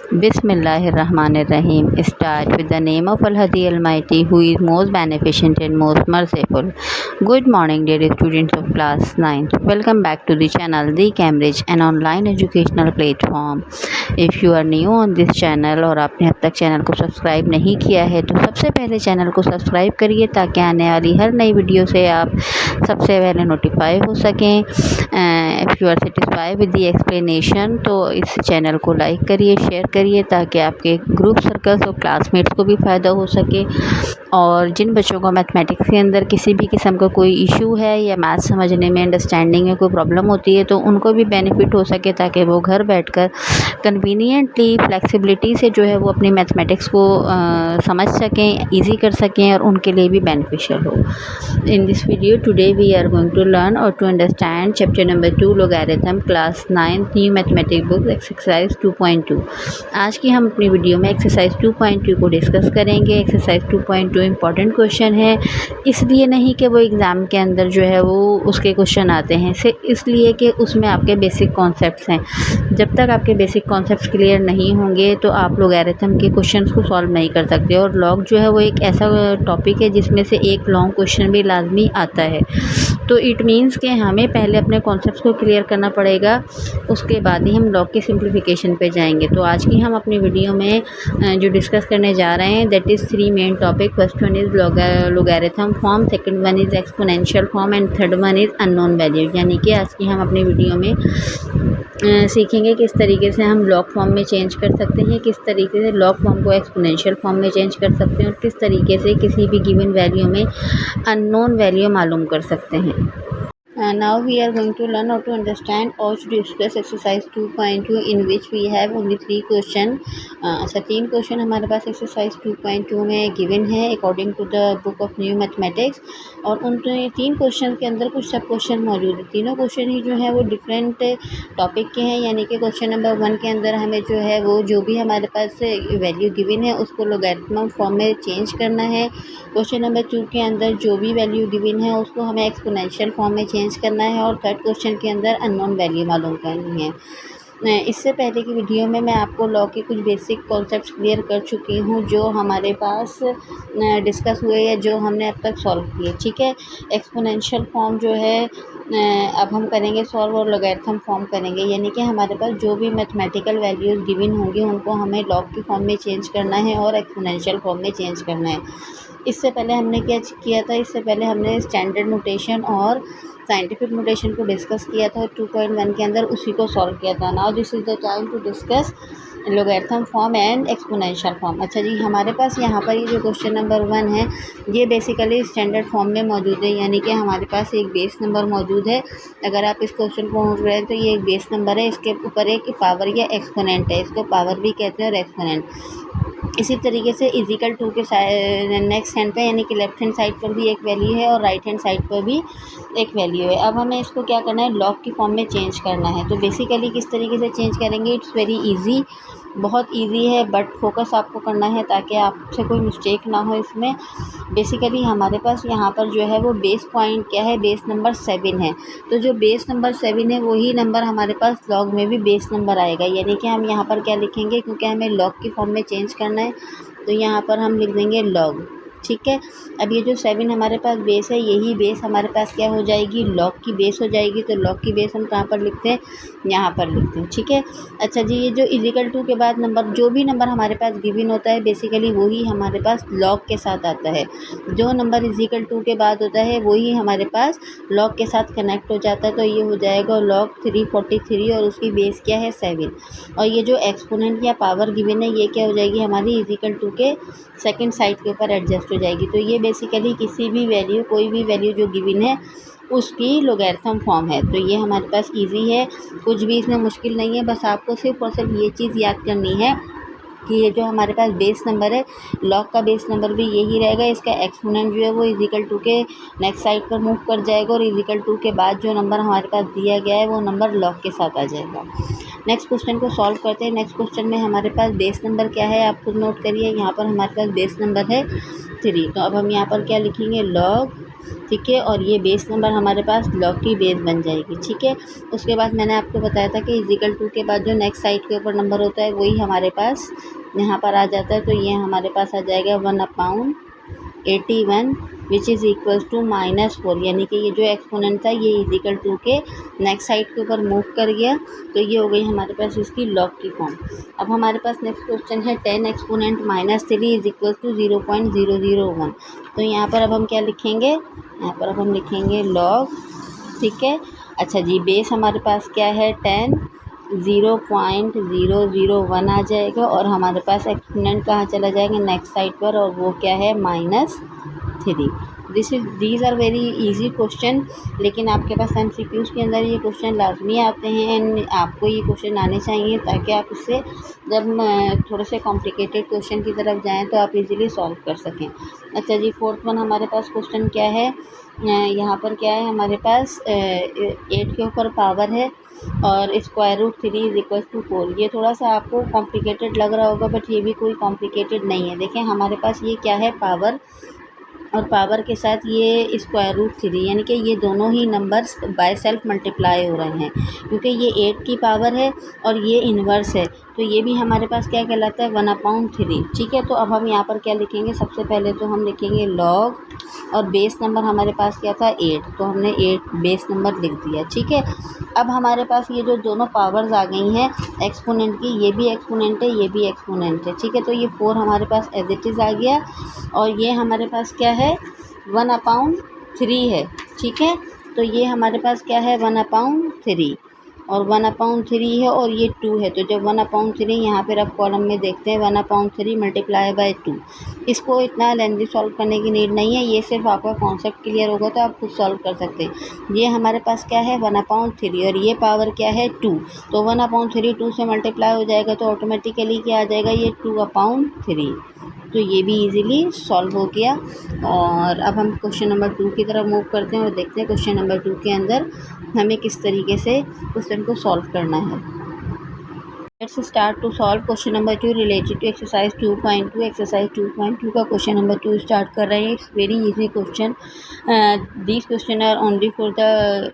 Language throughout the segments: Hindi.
Bismillahirrahmanirrahim. Start with the name of Al-Hadi Almighty, who is most beneficent and most merciful. Good morning, dear students of class 9th. Welcome back to the channel The Cambridge, an online educational platform. If you are new on this channel और आपने अब तक चैनल को सब्सक्राइब नहीं किया है तो सबसे पहले चैनल को सब्सक्राइब करिए ताकि आने वाली हर नई वीडियो से आप सबसे पहले नोटिफाई हो सकें। If you are satisfied with the explanation तो इस चैनल को लाइक करिए, शेयर करिए ताकि आपके ग्रुप सर्कल्स और क्लासमेट्स को भी फ़ायदा हो सके। और जिन बच्चों को मैथमेटिक्स के अंदर किसी भी किस्म का कोई इशू है या मैथ समझने में, अंडरस्टैंडिंग में कोई प्रॉब्लम होती है तो उनको भी बेनिफिट हो सके ताकि वो घर बैठकर कन्वीनियंटली फ्लेक्सिबिलिटी से जो है वो अपनी मैथमेटिक्स को समझ सकें, ईजी कर सकें और उनके लिए भी बेनिफिशियल हो। In this video today we are going to learn और to understand chapter number 2 logarithm class 9 new mathematics book exercise 2.2। आज की हम अपनी वीडियो में एक्सरसाइज 2.2 को डिस्कस करेंगे। एक्सरसाइज 2.2 इम्पॉर्टेंट क्वेश्चन है, इसलिए नहीं कि वो एग्ज़ाम के अंदर जो है वो उसके क्वेश्चन आते हैं, सिर्फ इसलिए कि उसमें आपके बेसिक कॉन्सेप्ट्स हैं। जब तक आपके बेसिक कॉन्सेप्ट्स क्लियर नहीं होंगे तो आप लोगैरिथम के क्वेश्चंस को सॉल्व नहीं कर सकते। और लॉग जो है वो एक ऐसा टॉपिक है जिसमें से एक लॉन्ग क्वेश्चन भी लाजमी आता है। तो इट मीन्स कि हमें पहले अपने कॉन्सेप्ट्स को क्लियर करना पड़ेगा, उसके बाद ही हम लॉग की सिंप्लीफिकेशन पे जाएंगे। तो आज की हम अपनी वीडियो में जो डिस्कस करने जा रहे हैं that is 3 main topic. First one is logarithm form, second one is exponential form and third one is unknown value. यानी कि आज की हम अपनी वीडियो में सीखेंगे किस तरीके से हम लॉग फॉर्म में चेंज कर सकते हैं, किस तरीके से लॉग फॉर्म को एक्सपोनेंशियल फॉर्म में चेंज कर सकते हैं और किस तरीके से किसी भी गिवन वैल्यू में अननोन वैल्यू मालूम कर सकते हैं। Now we are going to learn how to understand or to discuss exercise 2.2 in which we have only 3 question। अच्छा 3 क्वेश्चन हमारे पास एक्सरसाइज 2.2 में गिवन है according to the book of new mathematics. और उन 3 क्वेश्चन के अंदर कुछ सब क्वेश्चन मौजूद है। तीनों क्वेश्चन ही जो है वो डिफरेंट टॉपिक के हैं। यानी कि क्वेश्चन नंबर 1 के अंदर हमें जो है वो जो भी हमारे पास वैल्यू गिवन है उसको लोगैरिथम फॉर्म में चेंज करना है। क्वेश्चन नंबर 2 के अंदर जो भी वैल्यू गिवन है उसको हमें एक्सपोनेंशियल फॉर्म में चेंज करना है। और थर्ड क्वेश्चन के अंदर अननोन वैल्यू मालूम करनी है। इससे पहले की वीडियो में मैं आपको लॉ के कुछ बेसिक कॉन्सेप्ट्स क्लियर कर चुकी हूँ जो हमारे पास डिस्कस हुए या जो हमने अब तक सॉल्व किए। ठीक है, एक्सपोनेंशियल फॉर्म जो है अब हम करेंगे सॉल्व और लोगैरिथम फॉर्म करेंगे। यानी कि हमारे पास जो भी मैथमेटिकल वैल्यूज़ गिवन होंगी उनको हमें लॉग की फॉर्म में चेंज करना है और एक्सपोनेंशियल फॉर्म में चेंज करना है। इससे पहले हमने क्या किया था, इससे पहले हमने स्टैंडर्ड नोटेशन और साइंटिफिक नोटेशन को डिस्कस किया था 2.1 के अंदर, उसी को सॉल्व किया था। Now this is the time to discuss logarithm form and exponential form. अच्छा जी, हमारे पास यहाँ पर ये जो क्वेश्चन नंबर 1 है ये बेसिकली स्टैंडर्ड फॉर्म में मौजूद है। यानी कि हमारे पास एक बेस नंबर मौजूद है। अगर आप इस क्वेश्चन को उठ रहे हैं तो ये एक बेस नंबर है, इसके ऊपर एक पावर या एक्सपोनेंट है, इसको पावर भी कहते हैं और एक्सपोनेंट। इसी तरीके से इजिकल 2 के नेक्स्ट हैंड पे यानी कि लेफ्ट हैंड साइड पर भी एक वैल्यू है और राइट हैंड साइड पर भी एक वैल्यू है। अब हमें इसको क्या करना है, लॉग की फॉर्म में चेंज करना है। तो बेसिकली किस तरीके से चेंज करेंगे, इट्स वेरी इजी, बहुत इजी है, बट फोकस आपको करना है ताकि आपसे कोई मिस्टेक ना हो इसमें। बेसिकली हमारे पास यहाँ पर जो है वो बेस पॉइंट क्या है, बेस नंबर 7 है। तो जो बेस नंबर 7 है वही नंबर हमारे पास लॉग में भी बेस नंबर आएगा। यानी कि हम यहाँ पर क्या लिखेंगे, क्योंकि हमें लॉग की फॉर्म में चेंज करना है तो यहाँ पर हम लिख देंगे लॉग। ठीक है, अब ये जो 7 हमारे पास बेस है यही बेस हमारे पास क्या हो जाएगी, लॉग की बेस हो जाएगी। तो लॉग की बेस हम कहाँ पर लिखते हैं, यहाँ पर लिखते हैं। ठीक है, अच्छा जी, ये जो इजिकल 2 के बाद नंबर जो भी नंबर हमारे पास गिवन होता है बेसिकली वही हमारे पास लॉग के साथ आता है। जो नंबर इजिकल 2 के बाद होता है वही हमारे पास लॉग के साथ कनेक्ट हो जाता है। तो ये हो जाएगा लॉग 343 और उसकी बेस क्या है 7। और ये जो एक्सपोनेंट या पावर गिवन है ये क्या हो जाएगी, हमारी इजिकल 2 के सेकंड साइड के ऊपर एडजस्ट हो जाएगी। तो ये बेसिकली किसी भी वैल्यू, कोई भी वैल्यू जो गिवन है उसकी लोगैरिथम फॉर्म है। तो ये हमारे पास इजी है, कुछ भी इसमें मुश्किल नहीं है। बस आपको सिर्फ और सिर्फ ये चीज़ याद करनी है कि ये जो हमारे पास बेस नंबर है लॉग का बेस नंबर भी यही रहेगा। इसका एक्सपोनेंट जो है वो इजिकल 2 के नेक्स्ट साइड पर मूव कर जाएगा और इजिकल 2 के बाद जो नंबर हमारे पास दिया गया है वो नंबर लॉग के साथ आ जाएगा। नेक्स्ट क्वेश्चन को सॉल्व करते हैं। नेक्स्ट क्वेश्चन में हमारे पास बेस नंबर क्या है आप खुद नोट करिए। यहाँ पर हमारे पास बेस नंबर है 3। तो अब हम यहाँ पर क्या लिखेंगे, लॉग ठीक है, और ये बेस नंबर हमारे पास लॉग की बेस बन जाएगी। ठीक है, उसके बाद मैंने आपको बताया था कि इजिकल टू के बाद जो नेक्स्ट साइड के ऊपर नंबर होता है वही हमारे पास यहाँ पर आ जाता है। तो ये हमारे पास आ जाएगा 1/81 विच इज़ इक्वल्स टू -4, यानी कि ये जो एक्सपोनेंट था ये इजिकल टू के नेक्स्ट साइड के ऊपर मूव कर गया। तो ये हो गई हमारे पास इसकी लॉग की फॉर्म। अब हमारे पास नेक्स्ट क्वेश्चन है 10 एक्सपोनेंट -3 इज इक्वल्स टू 0.001। तो यहाँ पर अब हम क्या लिखेंगे, यहाँ पर अब हम लिखेंगे लॉग। ठीक है, अच्छा जी, बेस हमारे पास क्या है 10, 0.001 आ जाएगा और हमारे पास एक्सपोनेंट कहाँ चला जाएगा नेक्स्ट साइड पर, और वो क्या है -3। These are very easy question, लेकिन आपके पास MCQs के अंदर ये क्वेश्चन लाजमी आते हैं एंड आपको ये क्वेश्चन आने चाहिए ताकि आप उससे जब थोड़े से कॉम्प्लिकेटेड क्वेश्चन की तरफ जाएं तो आप इजीली सॉल्व कर सकें। अच्छा जी, फोर्थ वन हमारे पास क्वेश्चन क्या है, यहाँ पर क्या है हमारे पास 8 के ऊपर पावर है और square root 3 is equal to 4। ये थोड़ा सा आपको कॉम्प्लिकेटेड लग रहा होगा, बट ये भी कोई कॉम्प्लिकेटेड नहीं है। देखें हमारे पास ये क्या है पावर, और पावर के साथ ये स्क्वायर रूट 3, यानी कि ये दोनों ही नंबर्स बाय सेल्फ मल्टीप्लाई हो रहे हैं क्योंकि ये 8 की पावर है और ये इन्वर्स है। तो ये भी हमारे पास क्या कहलाता है 1/3। ठीक है, तो अब हम यहाँ पर क्या लिखेंगे, सबसे पहले तो हम लिखेंगे लॉग, और बेस नंबर हमारे पास क्या था 8, तो हमने 8 बेस नंबर लिख दिया। ठीक है, अब हमारे पास ये जो दोनों पावर्स आ गई हैं एक्सपोनेंट की, ये भी एक्सपोनेंट है ये भी एक्सपोनेंट है। ठीक है, तो ये 4 हमारे पास एज इट इज़ आ गया और ये हमारे पास क्या है 1/3 है। ठीक है, तो ये हमारे पास क्या है 1/3 और 1/3 है और ये 2 है। तो जब 1/3 यहाँ पर आप कॉलम में देखते हैं 1/3 मल्टीप्लाई बाय 2। इसको इतना लेंथी सॉल्व करने की नीड नहीं है, ये सिर्फ आपका कॉन्सेप्ट क्लियर होगा तो आप खुद सॉल्व कर सकते हैं। ये हमारे पास क्या है 1/3 और ये पावर क्या है 2, तो 1/3 2 से मल्टीप्लाई हो जाएगा तो ऑटोमेटिकली क्या आ जाएगा ये 2/3। तो ये भी इजीली सॉल्व हो गया। और अब हम क्वेश्चन नंबर 2 की तरफ मूव करते हैं और देखते हैं क्वेश्चन नंबर 2 के अंदर हमें किस तरीके से क्वेश्चन को सॉल्व करना है। Let's start to solve question number 2 related to exercise 2.2। exercise 2.2 का question number 2 स्टार्ट कर रहे हैं। It's very easy question, this question are only for the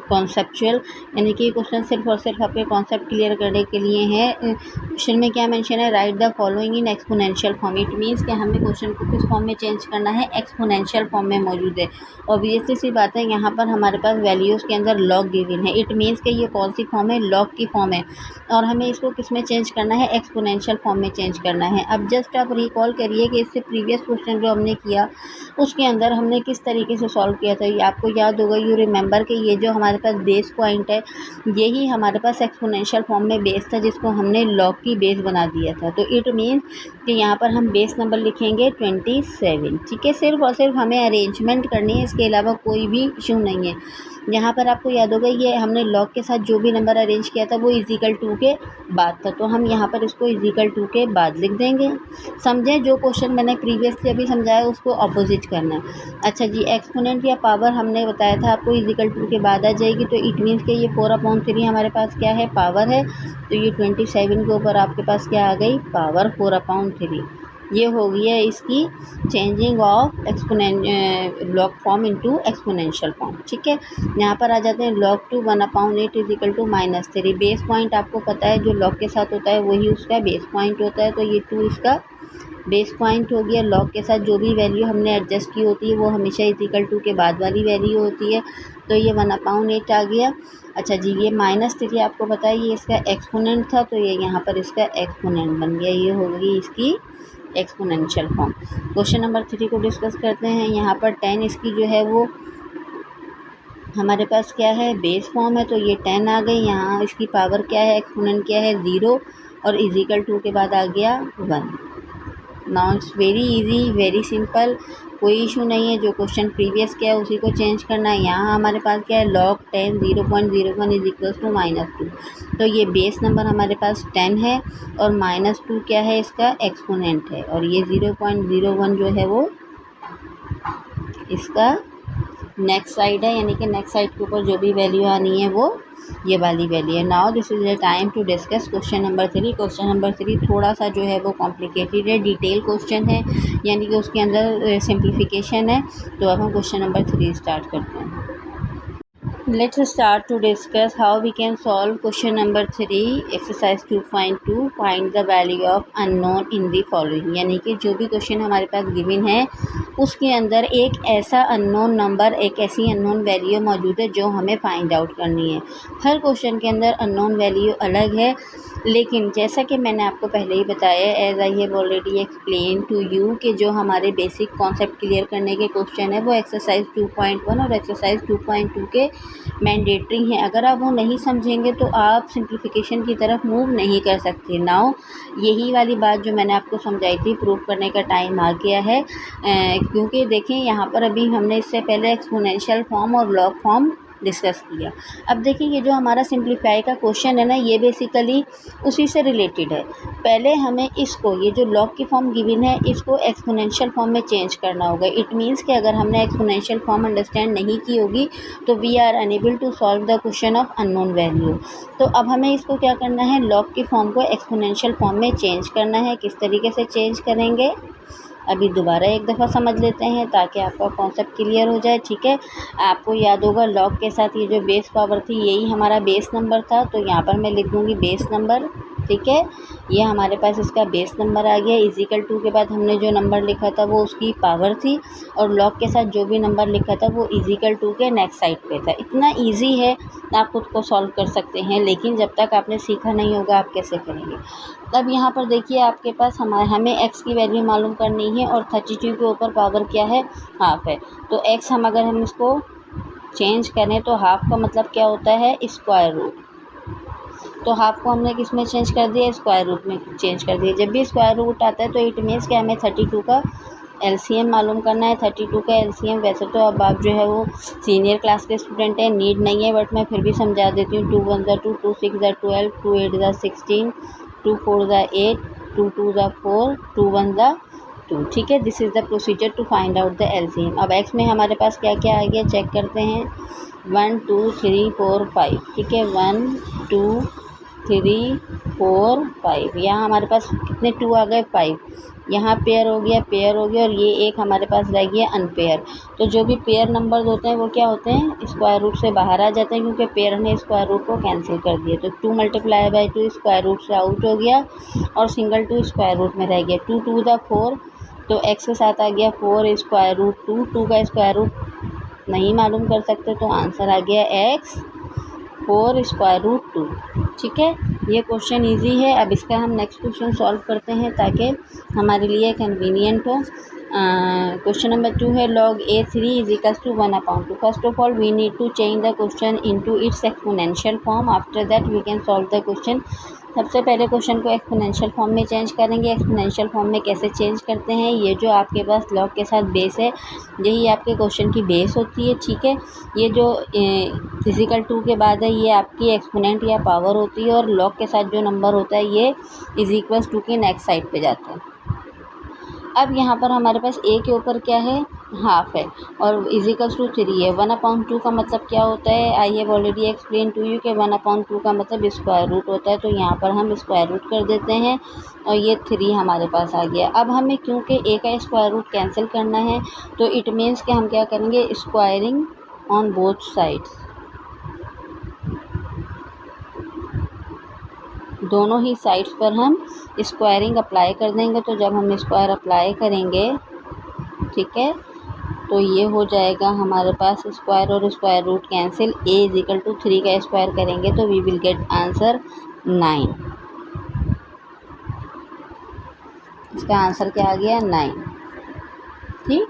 conceptual, यानी कि क्वेश्चन सिर्फ और सिर्फ आपके कॉन्सेप्ट क्लियर करने के लिए है। क्वेश्चन में क्या मेंशन है, right the following in exponential form. It means कि हमें क्वेश्चन को किस फॉर्म में चेंज करना है, एक्सपोनेंशियल फॉर्म में मौजूद है। ऑब्वियसली सी बात है, यहाँ पर हमारे पास वैल्यूज़ के अंदर लॉग गिवन है। इट मीन्स कि ये कौन सी फॉर्म है, लॉग की फॉर्म है और हमें इसको किस में चेंज करना है, एक्सपोनेंशियल फॉर्म में चेंज करना है। अब जस्ट आप रिकॉल करिए कि इससे प्रीवियस क्वेश्चन जो हमने किया उसके अंदर हमने किस तरीके से सॉल्व किया था। ये आपको याद होगा, यू रिमेंबर कि ये जो हमारे पास बेस पॉइंट है यही हमारे पास एक्सपोनेंशियल फॉर्म में बेस था जिसको हमने लॉग की बेस बना दिया था। तो इट मीन्स कि यहाँ पर हम बेस नंबर लिखेंगे 27। ठीक है, सिर्फ और सिर्फ हमें अरेंजमेंट करनी है, इसके अलावा कोई भी इशू नहीं है। यहाँ पर आपको याद होगा ये हमने लॉग के साथ जो भी नंबर अरेंज किया था वो इजिकल टू के बाद था, तो हम यहाँ पर इसको इजिकल टू के बाद लिख देंगे। समझें, जो क्वेश्चन मैंने प्रीवियसली अभी समझाया उसको अपोजिट करना है। अच्छा जी, एक्सपोनेंट या पावर हमने बताया था आपको इजिकल टू के बाद आ जाएगी, तो इट मीन्स कि ये 4/3 हमारे पास क्या है पावर है, तो ये 27 के ऊपर आपके पास क्या आ गई पावर 4/3। ये हो गया इसकी changing of log form into exponential form. ठीक है, यहाँ पर आ जाते हैं log to 1/8 is equal to -3। Base point आपको पता है जो लॉग के साथ होता है वही उसका बेस पॉइंट होता है, तो ये 2 इसका बेस पॉइंट हो गया। लॉग के साथ जो भी वैल्यू हमने एडजस्ट की होती है वो हमेशा इजिकल टू के बाद वाली वैल्यू होती है, तो ये 1/8 आ गया। अच्छा जी, ये -3 आपको पता है ये इसका एक्सपोनेंट था, तो ये यहाँ पर इसका एक्सपोनेंट बन गया, ये हो गई इसकी एक्सपोनेंशियल फॉर्म। क्वेश्चन नंबर 3 को डिस्कस करते हैं। यहाँ पर 10 इसकी जो है वो हमारे पास क्या है बेस फॉर्म है, तो ये 10 आ गई। यहाँ इसकी पावर क्या है, एक्सपोनेंट क्या है 0 और इजिकल टू के बाद आ गया 1। Now it's very easy, very simple, कोई इशू नहीं है। जो क्वेश्चन प्रीवियस किया है उसी को चेंज करना है। यहाँ हमारे पास क्या है लॉग 10 0.01 इज इक्वल्स टू -2, तो ये बेस नंबर हमारे पास 10 है और -2 क्या है इसका एक्सपोनेंट है, और ये 0.01 जो है वो इसका नेक्स्ट साइड है, यानी कि नेक्स्ट साइड के ऊपर जो भी वैल्यू आनी है वो ये वाली वैल्यू है। Now this is the time to discuss question number 3। Question number 3 थोड़ा सा जो है वो कॉम्प्लिकेटेड है, डिटेल क्वेश्चन है, यानी कि उसके अंदर सिंप्लीफिकेशन है। तो अब हम क्वेश्चन नंबर 3 स्टार्ट करते हैं। Let's start to discuss how we can solve question number 3 exercise 2.2 find the value of unknown in the following। यानी कि जो भी क्वेश्चन हमारे पास गिवन है उसके अंदर एक ऐसा अननोन नंबर, एक ऐसी अननोन वैल्यू मौजूद है जो हमें फाइंड आउट करनी है। हर क्वेश्चन के अंदर अननोन वैल्यू अलग है, लेकिन जैसा कि मैंने आपको पहले ही बताया, as I have already explain to you, कि जो हमारे बेसिक कॉन्सेप्ट क्लियर करने के क्वेश्चन है वो एक्सरसाइज 2.1 और एक्सरसाइज 2.2 के मैंडेटरी हैं। अगर आप वो नहीं समझेंगे तो आप सिंप्लीफिकेशन की तरफ मूव नहीं कर सकते। नाउ यही वाली बात जो मैंने आपको समझाई थी, प्रूव करने का टाइम आ गया है, क्योंकि देखें यहाँ पर अभी हमने इससे पहले एक्सपोनेंशियल फॉर्म और लॉग फॉर्म डिस्कस किया। अब देखिए ये जो हमारा सिंप्लीफाई का क्वेश्चन है ना, ये बेसिकली उसी से रिलेटेड है। पहले हमें इसको, ये जो लॉग की फॉर्म गिवन है, इसको एक्सपोनेंशियल फॉर्म में चेंज करना होगा। इट मीन्स कि अगर हमने एक्सपोनेंशियल फॉर्म अंडरस्टैंड नहीं की होगी तो we are unable to solve the question of unknown value. तो अब हमें इसको क्या करना है, लॉग की फॉर्म को एक्सपोनेंशियल फॉर्म में चेंज करना है। किस तरीके से चेंज करेंगे अभी दोबारा एक दफ़ा समझ लेते हैं ताकि आपका कॉन्सेप्ट क्लियर हो जाए। ठीक है, आपको याद होगा लॉग के साथ ये जो बेस पावर थी यही हमारा बेस नंबर था, तो यहाँ पर मैं लिख दूँगी बेस नंबर। ठीक है, ये हमारे पास इसका बेस नंबर आ गया। इजिकल टू के बाद हमने जो नंबर लिखा था वो उसकी पावर थी, और लॉग के साथ जो भी नंबर लिखा था वो इजिकल टू के नेक्स्ट साइड पे था। इतना इजी है, आप खुद को सॉल्व कर सकते हैं, लेकिन जब तक आपने सीखा नहीं होगा आप कैसे करेंगे। अब यहाँ पर देखिए आपके पास हमें x की वैल्यू मालूम करनी है, और 32 के ऊपर पावर क्या है, हाफ है। तो x अगर हम इसको चेंज करें तो हाफ का मतलब क्या होता है, स्क्वायर रूट। तो हाफ को हमने किस में चेंज कर दिया, स्क्वायर रूट में चेंज कर दिया। जब भी स्क्वायर रूट आता है तो इट मीन्स कि हमें 32 का एलसीएम मालूम करना है। 32 का एलसीएम, वैसे तो अब आप जो है वो सीनियर क्लास के स्टूडेंट हैं, नीड नहीं है, बट मैं फिर भी समझा देती हूँ। 2 1 2, 2 6 12, 2 8 16, 2 4 8, 2 2 4, 2 1 2। ठीक है, this is the procedure to find out the LCM. अब एक्स में हमारे पास क्या क्या आ गया चेक करते हैं। 1 2 3 4 5। ठीक है, 1 2 3 4 5। यहाँ हमारे पास कितने 2 आ गए, 5। यहाँ पेयर हो गया, पेयर हो गया, और ये एक हमारे पास रह गया अनपेयर। तो जो भी पेयर नंबर होते हैं वो क्या होते हैं, स्क्वायर रूट से बाहर आ जाते हैं, क्योंकि पेयर ने स्क्वायर रूट को कैंसिल कर दिया। तो 2 × 2 स्क्वायर रूट से आउट हो गया, और सिंगल 2 स्क्वायर रूट में रह गया। 2 2 4, तो x के साथ आ गया 4 स्क्वायर रूट 2। 2 का स्क्वायर रूट नहीं मालूम कर सकते, तो आंसर आ गया x 4 स्क्वायर रूट 2। ठीक है, ये क्वेश्चन इजी है। अब इसका हम नेक्स्ट क्वेश्चन सॉल्व करते हैं ताकि हमारे लिए कन्वीनियंट हो। क्वेश्चन नंबर 2 है log a3 = 1/2। First of all we need to change the question into its exponential form. After that we can solve the question. सबसे पहले क्वेश्चन को एक्सपोनेंशियल फॉर्म में चेंज करेंगे। एक्सपोनेंशियल फॉर्म में कैसे चेंज करते हैं, ये जो आपके पास लॉग के साथ बेस है यही आपके क्वेश्चन की बेस होती है। ठीक है, ये जो फिजिकल 2 के बाद है ये आपकी एक्सपोनेंट या पावर होती है, और लॉग के साथ जो नंबर होता है ये = 2 के नेक्स्ट साइड पे जाता है। अब यहाँ पर हमारे पास a के ऊपर क्या है, हाफ है, और = 3 है। 1/2 का मतलब क्या होता है, I have already explain to you कि 1/2 का मतलब स्क्वायर रूट होता है। तो यहाँ पर हम स्क्वायर रूट कर देते हैं, और ये 3 हमारे पास आ गया। अब हमें क्योंकि a का स्क्वायर रूट कैंसिल करना है, तो इट मीन्स कि हम क्या करेंगे, स्क्वायरिंग ऑन बोथ साइड्स, दोनों ही साइड्स पर हम स्क्वायरिंग अप्लाई कर देंगे। तो जब हम स्क्वायर अप्लाई करेंगे, ठीक है, तो ये हो जाएगा हमारे पास स्क्वायर और स्क्वायर रूट कैंसिल। a = 3 का स्क्वायर करेंगे तो वी विल गेट आंसर 9। इसका आंसर क्या आ गया, 9। ठीक,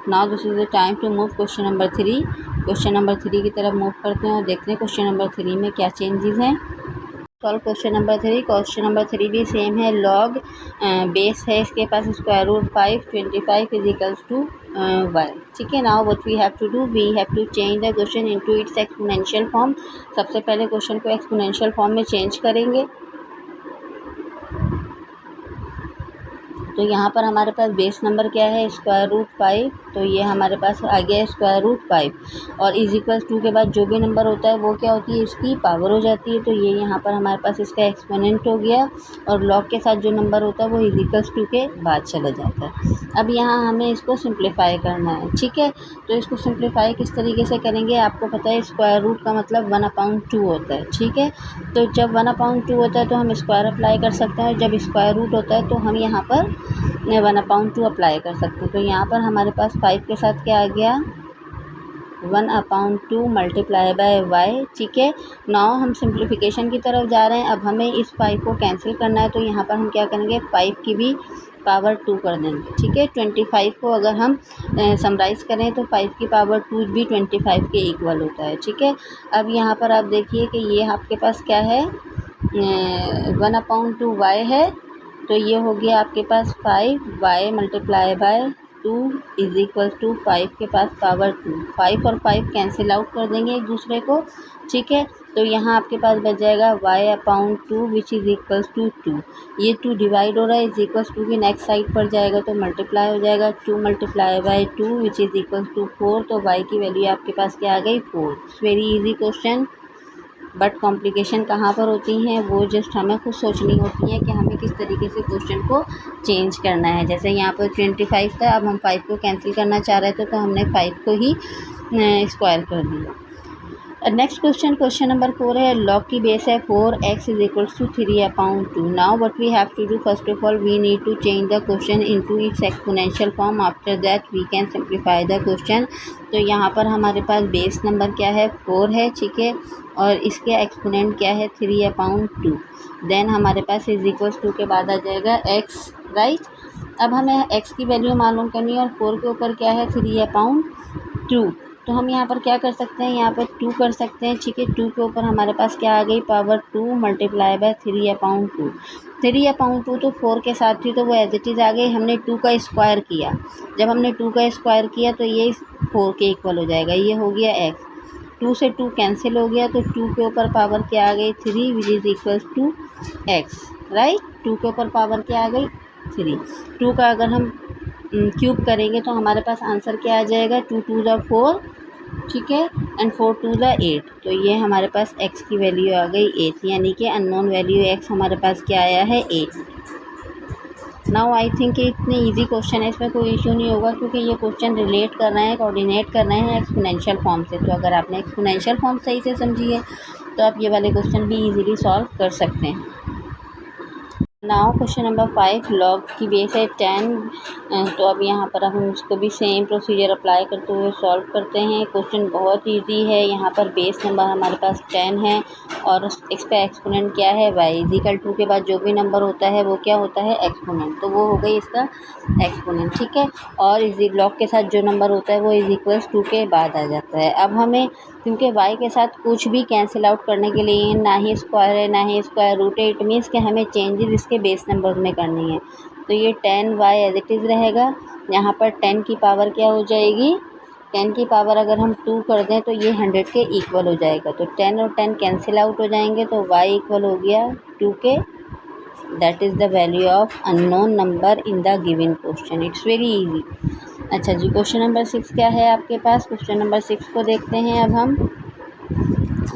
now this is the time to move question number 3। Question number 3 की तरफ मूव करते हैं और देखते हैं क्वेश्चन नंबर 3 में क्या चेंजेस हैं। Solve question number 3। Question number 3 भी सेम है। लॉग बेस है इसके पास √5, 25 = 1। ठीक है, now what we have to do, we have to change the question into its exponential form. सबसे पहले क्वेश्चन को एक्सपोनेंशियल फॉर्म में चेंज करेंगे। तो यहाँ पर हमारे पास बेस नंबर क्या है, स्क्वायर रूट 5, तो ये हमारे पास आ गया स्क्वायर रूट 5 और इज इक्वल्स 2 के बाद जो भी नंबर होता है वो क्या होती है, इसकी पावर हो जाती है। तो ये यहाँ पर हमारे पास इसका एक्सपोनेंट हो गया और लॉग के साथ जो नंबर होता है वो इज इक्वल्स 2 के बाद चला जाता है। अब यहाँ हमें इसको सिंप्लीफाई करना है, ठीक है। तो इसको सिंप्लीफाई किस तरीके से करेंगे, आपको पता है स्क्वायर रूट का मतलब 1/2 होता है, ठीक है। तो जब 1/2 होता है तो हम स्क्वायर अप्लाई कर सकते हैं, जब स्क्वायर रूट होता है तो हम यहाँ पर 1/2 अप्लाई कर सकते हैं। तो यहाँ पर हमारे पास 5 के साथ क्या आ गया, 1/2 मल्टीप्लाई बाय वाई, ठीक है। नाउ हम सिंप्लीफिकेशन की तरफ जा रहे हैं। अब हमें इस 5 को कैंसिल करना है, तो यहाँ पर हम क्या करेंगे, 5 की भी पावर 2 कर देंगे, ठीक है। 25 को अगर हम समराइज़ करें तो 5 की पावर 2 भी 25 के इक्वल होता है, ठीक है। अब यहाँ पर आप देखिए कि ये आपके पास क्या है, 1/2 वाई है, तो ये हो गया आपके पास 5 y multiply by 2 is equal to 5 के पास पावर 2। 5 और 5 कैंसिल आउट कर देंगे एक दूसरे को, ठीक है। तो यहाँ आपके पास बच जाएगा y/2 which is equals to 2। ये 2 डिवाइड हो रहा है, इज इक्वल्स टू की नेक्स्ट साइड पर जाएगा तो मल्टीप्लाई हो जाएगा, 2 multiply by 2 which is equals to 4। तो y की वैल्यू आपके पास क्या आ गई, 4। Very easy question, but complication कहाँ पर होती हैं, वो जस्ट हमें खुद सोचनी होती है कि हमें किस तरीके से क्वेश्चन को चेंज करना है। जैसे यहाँ पर 25 था, अब हम 5 को कैंसिल करना चाह रहे थे तो हमने 5 को ही स्क्वायर कर दिया। नेक्स्ट क्वेश्चन नंबर 4 है, लॉग की बेस है 4x is equals to 3/2। Now what we have to do, first of all we need to change the question into its exponential form, after that we can simplify the question. तो यहाँ पर हमारे पास बेस नंबर क्या है, 4 है, ठीक है, और इसके एक्सपोनेंट क्या है, 3/2। देन हमारे पास इज इक्वल्स 2 के बाद आ जाएगा x, राइट। अब हमें x की वैल्यू मालूम करनी है और 4 के ऊपर क्या है, 3/2। तो हम यहाँ पर क्या कर सकते हैं, यहाँ पर 2 कर सकते हैं, ठीक है। 2 के ऊपर हमारे पास क्या आ गई, पावर 2 मल्टीप्लाई बाय 3/2। 3/2 तो 4 के साथ थी तो वो एज इट इज़ आ गई, हमने 2 का स्क्वायर किया। जब हमने 2 का स्क्वायर किया तो ये 4 के इक्वल हो जाएगा, ये हो गया x। 2 से 2 कैंसिल हो गया तो 2 के ऊपर पावर क्या आ गई, 3 which is equals to x, right. 2 के ऊपर पावर क्या आ गई, 3। 2 का अगर हम क्यूब करेंगे तो हमारे पास आंसर क्या आ जाएगा, 2 2 ज़ा 4, ठीक है, एंड 4 2 ज़ा 8। तो ये हमारे पास x की वैल्यू आ गई 8, यानी कि अननोन वैल्यू x हमारे पास क्या आया है, 8। नाउ आई थिंक इतने इजी क्वेश्चन है, इसमें कोई इशू नहीं होगा क्योंकि ये क्वेश्चन रिलेट कर रहे हैं, कोऑर्डिनेट कर रहे हैं एक्सपोनेंशियल फॉर्म से। तो अगर आपने एक्सपोनेंशियल फॉर्म सही से समझी है तो आप ये वाले क्वेश्चन भी इजीली सॉल्व कर सकते हैं। नाउ क्वेश्चन नंबर 5, लॉग की बेस है 10। तो अब यहाँ पर हम उसको भी सेम प्रोसीजर अप्लाई करते हुए सॉल्व करते हैं। क्वेश्चन बहुत इजी है, यहाँ पर बेस नंबर हमारे पास 10 है और इसका एक्सपोनेंट क्या है, y इज इक्वल टू के बाद जो भी नंबर होता है वो क्या होता है, एक्सपोनेंट। तो वो हो गई इसका एक्सपोनेंट, ठीक है। और इजी लॉग के साथ जो नंबर होता है वो इज इक्वल्स 2 के बाद आ जाता है। अब हमें क्योंकि y के साथ कुछ भी कैंसिल आउट करने के लिए ना ही स्क्वायर है ना ही स्क्वायर रूट है, इट मीन्स कि हमें चेंजेस इसके बेस नंबर में करनी है। तो ये 10y एज इट इज़ रहेगा। यहाँ पर 10 की पावर क्या हो जाएगी, 10 की पावर अगर हम 2 कर दें तो ये 100 के इक्वल हो जाएगा। तो 10 और 10 कैंसिल आउट हो जाएंगे तो y इक्वल हो गया 2 के। That is the value of unknown number in the given question. It's very easy. अच्छा जी, क्वेश्चन नंबर 6 क्या है आपके पास, क्वेश्चन नंबर 6 को देखते हैं अब हम।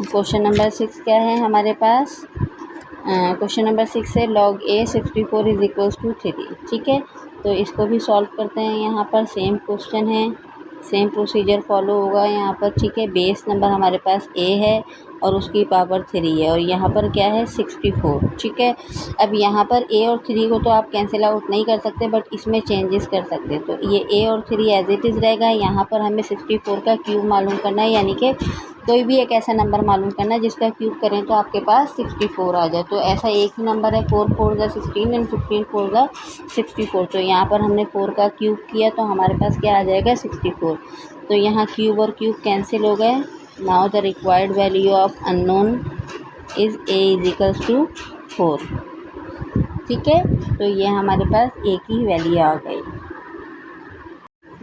क्वेश्चन नंबर 6 क्या है हमारे पास, क्वेश्चन नंबर 6 है log a 64 is equals to 3, ठीक है। तो इसको भी सॉल्व करते हैं। यहाँ पर सेम क्वेश्चन है, सेम प्रोसीजर फॉलो होगा यहाँ पर, ठीक है। बेस नंबर हमारे पास a है और उसकी पावर 3 है और यहाँ पर क्या है 64, ठीक है। अब यहाँ पर a और 3 को तो आप कैंसिल आउट नहीं कर सकते बट इसमें चेंजेस कर सकते हैं। तो ये a और 3 एज इट इज़ रहेगा। यहाँ पर हमें 64 का क्यूब मालूम करना है, यानी कि कोई भी एक ऐसा नंबर मालूम करना है जिसका क्यूब करें तो आपके पास 64 आ जाए। तो ऐसा एक ही नंबर है, 4 4 ज़ा 16 एंड 15 4 ज़ा 64। तो यहाँ पर हमने 4 का क्यूब किया तो हमारे पास क्या आ जाएगा 64। तो यहाँ क्यूब और क्यूब कैंसिल हो गए। Now the required value of unknown is a is equals to 4, ठीक है। तो ये हमारे पास a की वैल्यू आ गई।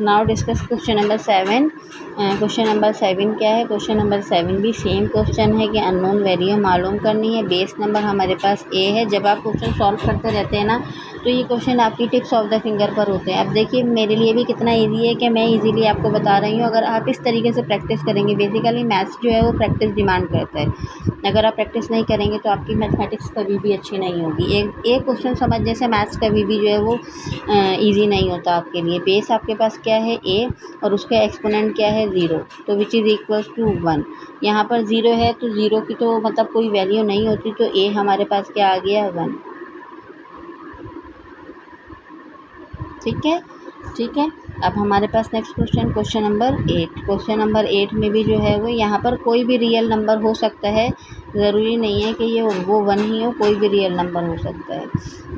Now discuss question number 7। Question number 7 क्या है? क्वेश्चन नंबर 7 भी सेम क्वेश्चन है कि अननोन वैल्यू मालूम करनी है। बेस नंबर हमारे पास ए है। जब आप क्वेश्चन सॉल्व करते रहते हैं ना, तो ये क्वेश्चन आपकी टिप्स ऑफ द फिंगर पर होते हैं। अब देखिए मेरे लिए भी कितना ईजी है कि मैं इजीली आपको बता रही हूँ। अगर आप इस तरीके से प्रैक्टिस करेंगे, बेसिकली मैथ्स जो है वो प्रैक्टिस डिमांड करता है। अगर आप प्रैक्टिस नहीं करेंगे तो आपकी मैथमेटिक्स कभी भी अच्छी नहीं होगी। एक क्वेश्चन समझने से मैथ्स कभी भी जो है वो ईजी नहीं होता आपके लिए। बेस आपके पास क्या है? ए, और उसका एक्सपोनेंट क्या है? 0, तो विच इज़ इक्वल्स टू 1। यहाँ पर 0 है तो 0 की तो मतलब कोई वैल्यू नहीं होती, तो ए हमारे पास क्या आ गया? 1। ठीक है, ठीक है। अब हमारे पास next question number 8। Question number 8 में भी जो है वो यहाँ पर कोई भी रियल नंबर हो सकता है, ज़रूरी नहीं है कि ये वो 1 ही हो, कोई भी रियल नंबर हो सकता है।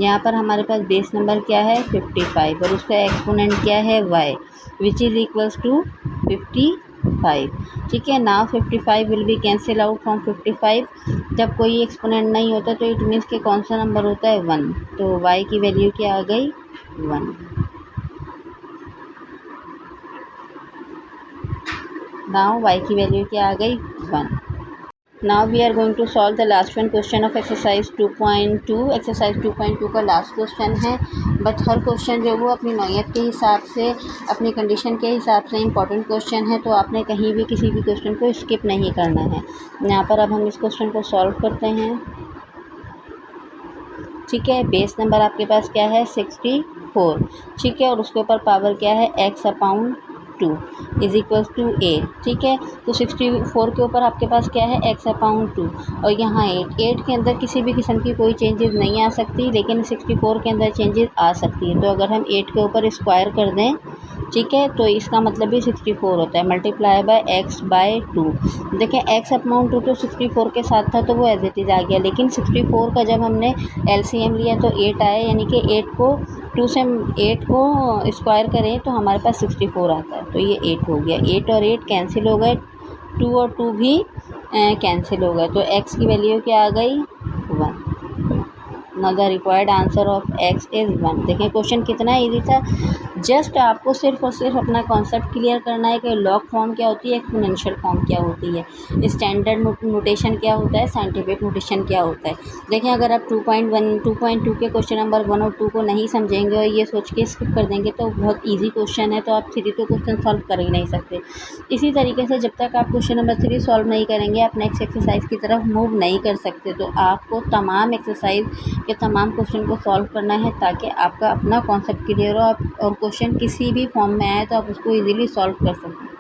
यहाँ पर हमारे पास बेस नंबर क्या है? 55, और उसका एक्सपोनेंट क्या है? y, which is equals to 55। ठीक है ना। 55 will be cancel out from 55। जब कोई एक्सपोनेंट नहीं होता तो इट मीन्स कि कौन सा नंबर होता है? 1। तो y की वैल्यू क्या आ गई? 1। नाउ y की वैल्यू क्या आ गई? 1। Now we are going to solve the last one question of exercise 2.2। Exercise 2.2 का लास्ट क्वेश्चन है, बट हर क्वेश्चन जो वो अपनी नौइयत के हिसाब से, अपनी कंडीशन के हिसाब से इंपॉर्टेंट क्वेश्चन है, तो आपने कहीं भी किसी भी क्वेश्चन को स्किप नहीं करना है। यहाँ पर अब हम इस क्वेश्चन को सॉल्व करते हैं। ठीक है, बेस नंबर आपके पास क्या है? 64। ठीक है, और उसके ऊपर पावर क्या है? x/2 is equals to 8। ठीक है, तो 64 के ऊपर आपके पास क्या है? x/2, और यहाँ 8 के अंदर किसी भी किस्म की कोई चेंजेस नहीं आ सकती, लेकिन 64 के अंदर चेंजेस आ सकती है। तो अगर हम 8 के ऊपर स्क्वायर कर दें, ठीक है, तो इसका मतलब भी 64 होता है, मल्टीप्लाई बाय x/2। देखें x/2 तो 64 के साथ था तो वो एज इट इज़ आ गया, लेकिन 64 का जब हमने एलसीएम लिया तो 8 आया, यानी कि 8 को 2 से 8 को स्क्वायर करें तो हमारे पास 64 आता है, तो ये 8 हो गया। 8 और 8 कैंसिल हो गए, 2 और 2 भी कैंसिल हो गए, तो x की वैल्यू क्या आ गई? 1। Now the required answer of x is 1। देखें क्वेश्चन कितना इजी था। जस्ट आपको सिर्फ और सिर्फ अपना कॉन्सेप्ट क्लियर करना है कि लॉग फॉर्म क्या होती है, एक्सपोनेंशियल फॉर्म क्या होती है, स्टैंडर्ड नोटेशन क्या होता है, साइंटिफिक नोटेशन क्या होता है। देखें अगर आप 2.2 के क्वेश्चन नंबर 1 और 2 को नहीं समझेंगे और ये सोच के स्किप कर देंगे तो बहुत ईजी क्वेश्चन है, तो आप 3 तो क्वेश्चन सॉल्व कर ही नहीं सकते। इसी तरीके से जब तक आप क्वेश्चन नंबर 3 सॉल्व नहीं करेंगे, आप नेक्स्ट एक्सरसाइज की तरफ मूव नहीं कर सकते। तो आपको तमाम एक्सरसाइज के तमाम क्वेश्चन को सॉल्व करना है, ताकि आपका अपना कॉन्सेप्ट क्लियर हो और क्वेश्चन किसी भी फॉर्म में आए तो आप उसको इजीली सॉल्व कर सकें।